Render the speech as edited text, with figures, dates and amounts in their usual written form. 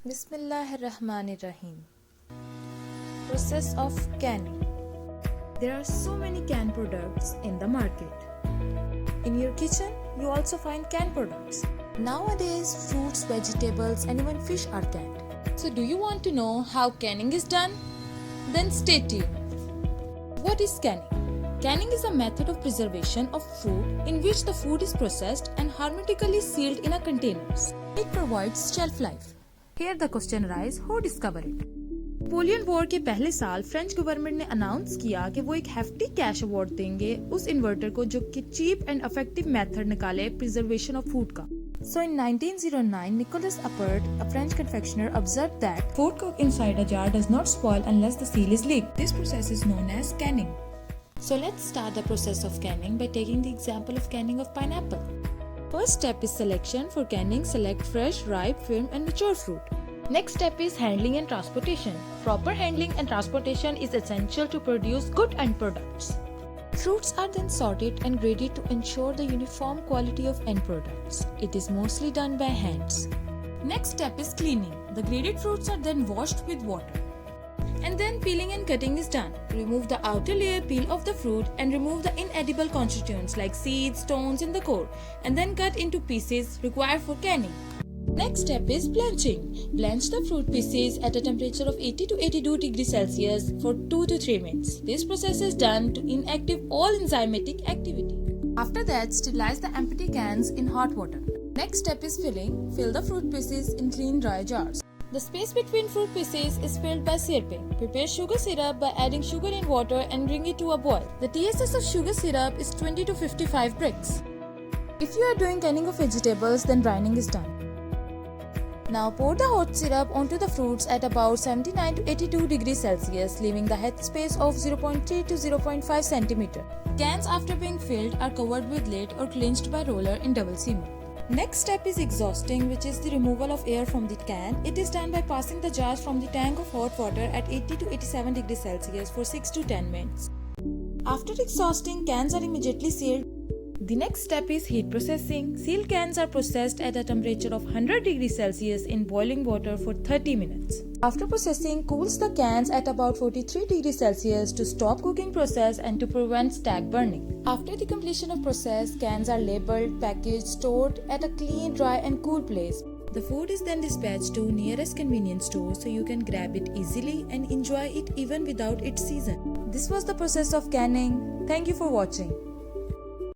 Bismillahirrahmanirrahim. Process of canning. There are so many canned products in the market. In your kitchen, you also find canned products. Nowadays, fruits, vegetables, and even fish are canned. So, do you want to know how canning is done? Then stay tuned. What is canning? Canning is a method of preservation of food in which the food is processed and hermetically sealed in a containers. It provides shelf life. Here the question arises, who discovered it? Napoleon war के पहले साल French government ने announce किया कि वो एक hefty cash award देंगे उस इन्वर्टर को जो कि चीप एंड इफेक्टिव मेथड निकाले प्रिजर्वेशन ऑफ फूड का. So in 1909, Nicholas Appert, a French confectioner, observed that food cooked inside a jar does not spoil unless the seal is leaked. This process is known as canning. So let's start the process of canning by taking the example of canning of pineapple. First step is selection. For canning, select fresh, ripe, firm and mature fruit. Next step is handling and transportation. Proper handling and transportation is essential to produce good end products. Fruits are then sorted and graded to ensure the uniform quality of end products. It is mostly done by hands. Next step is cleaning. The graded fruits are then washed with water. And then peeling and cutting is done. Remove the outer layer, peel off the fruit and remove the inedible constituents like seeds, stones and the core, and then cut into pieces required for canning. Next step is blanching. Blanch the fruit pieces at a temperature of 80 to 82 degrees Celsius for 2 to 3 minutes. This process is done to inactive all enzymatic activity. After that, sterilize the empty cans in hot water. Next step is filling. Fill the fruit pieces in clean dry jars. The space between fruit pieces is filled by syruping. Prepare sugar syrup by adding sugar in water and bring it to a boil. The TSS of sugar syrup is 20 to 55 bricks. If you are doing canning of vegetables, then brining is done. Now pour the hot syrup onto the fruits at about 79 to 82 degrees Celsius, leaving the head space of 0.3 to 0.5 cm. Cans after being filled are covered with lid or clinched by roller in double seamer. Next step is exhausting, which is the removal of air from the can. It is done by passing the jars from the tank of hot water at 80 to 87 degrees Celsius for 6 to 10 minutes. After exhausting, cans are immediately sealed. The next step is heat processing. Sealed cans are processed at a temperature of 100 degrees Celsius in boiling water for 30 minutes. After processing, cools the cans at about 43 degrees Celsius to stop cooking process and to prevent stack burning. After the completion of process, cans are labeled, packaged, stored at a clean, dry and cool place. The food is then dispatched to nearest convenience store so you can grab it easily and enjoy it even without its season. This was the process of canning. Thank you for watching.